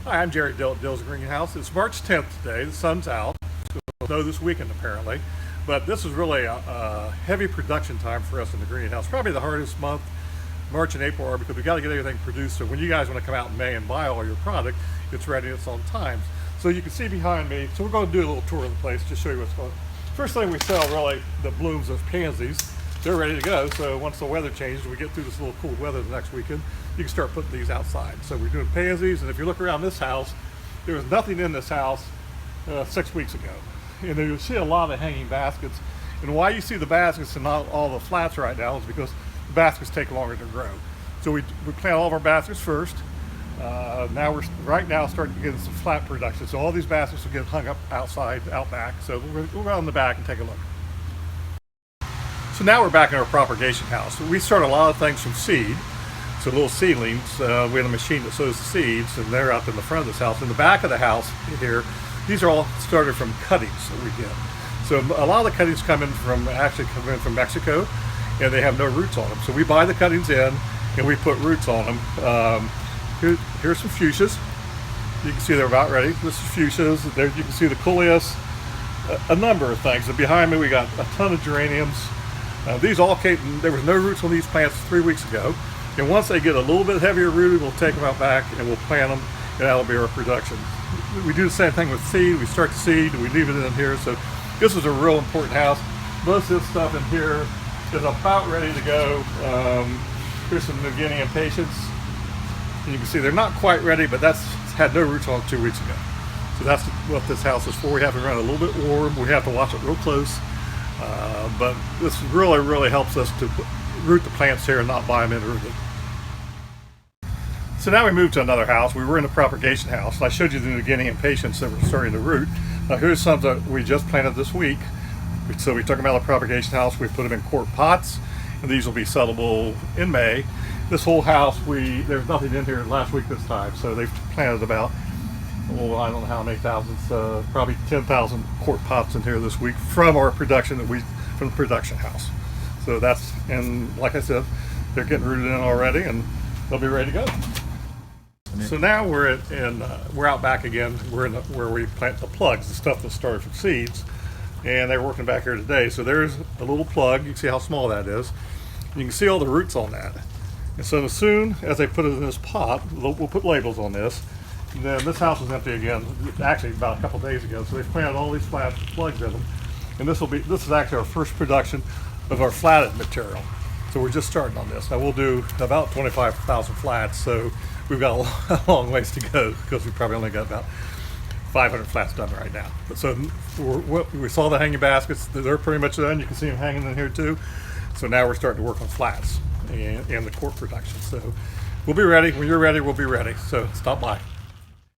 Hi, I'm Jerry Dill at Dill's Greenhouse. It's March 10th today. The sun's out. It's going to snow this weekend apparently. But this is really a heavy production time for us in the greenhouse. Probably the hardest month, March and April, are because we got to get everything produced. So when you guys want to come out in May and buy all your product, it's ready and it's on time. So you can see behind me. So we're going to do a little tour of the place to show you what's going on. First thing we sell really that blooms of pansies. They're ready to go. So once the weather changes, we get through this little cool weather the next weekend, you can start putting these outside. So we're doing pansies, and if you look around this house, there was nothing in this house 6 weeks ago. And you'll see a lot of hanging baskets. And why you see the baskets and not all the flats right now is because the baskets take longer to grow. So we plant all of our baskets first. Now we're right now starting to get some flat production. So all these baskets will get hung up outside, out back. So we'll go in the back and take a look. So now we're back in our propagation house. We start a lot of things from seed. So little seedlings, we have a machine that sows the seeds, and they're out in the front of this house. In the back of the house here, these are all started from cuttings that we get. So a lot of the cuttings come in from Mexico, and they have no roots on them. So we buy the cuttings in, and we put roots on them. Here's some fuchsias. You can see they're about ready. This is fuchsias. There you can see the coleus, a number of things. And behind me we got a ton of geraniums. These all came, there was no roots on these plants 3 weeks ago. And once they get a little bit heavier rooted, we'll take them out back and we'll plant them, and that'll be our production. We do the same thing with seed. We start the seed and we leave it in here. So this is a real important house. Most of this stuff in here is about ready to go. Here's some New Guinea impatiens. And you can see they're not quite ready, but that's had no roots on it 2 weeks ago. So that's what this house is for. We have to run a little bit warm. We have to watch it real close. But this really helps us to root the plants here and not buy them in rooted. So now we moved to another house. We were in the propagation house, and I showed you the New Guinea impatiens that were starting to root. Now here's some that we just planted this week. So we took them out of the propagation house, we put them in quart pots, and these will be sellable in May. This whole house, there's nothing in here last week this time, so they've planted about, I don't know how many thousands, probably 10,000 quart pots in here this week from our production from the production house. So that's, and like I said, they're getting rooted in already, and they'll be ready to go. So now we're out back again. We're in where we plant the plugs, the stuff that started from seeds, and they're working back here today. So there's a little plug. You can see how small that is. You can see all the roots on that. And so as soon as they put it in this pot, we'll put labels on this. And then this house was empty again, actually about a couple days ago. So they've planted all these flat plugs in them. And this is actually our first production of our flatted material. So we're just starting on this. Now we'll do about 25,000 flats. So we've got a long ways to go because we probably only got about 500 flats done right now. But so we saw the hanging baskets. They're pretty much done. You can see them hanging in here too. So now we're starting to work on flats and the quart production. So we'll be ready. When you're ready, we'll be ready. So stop by.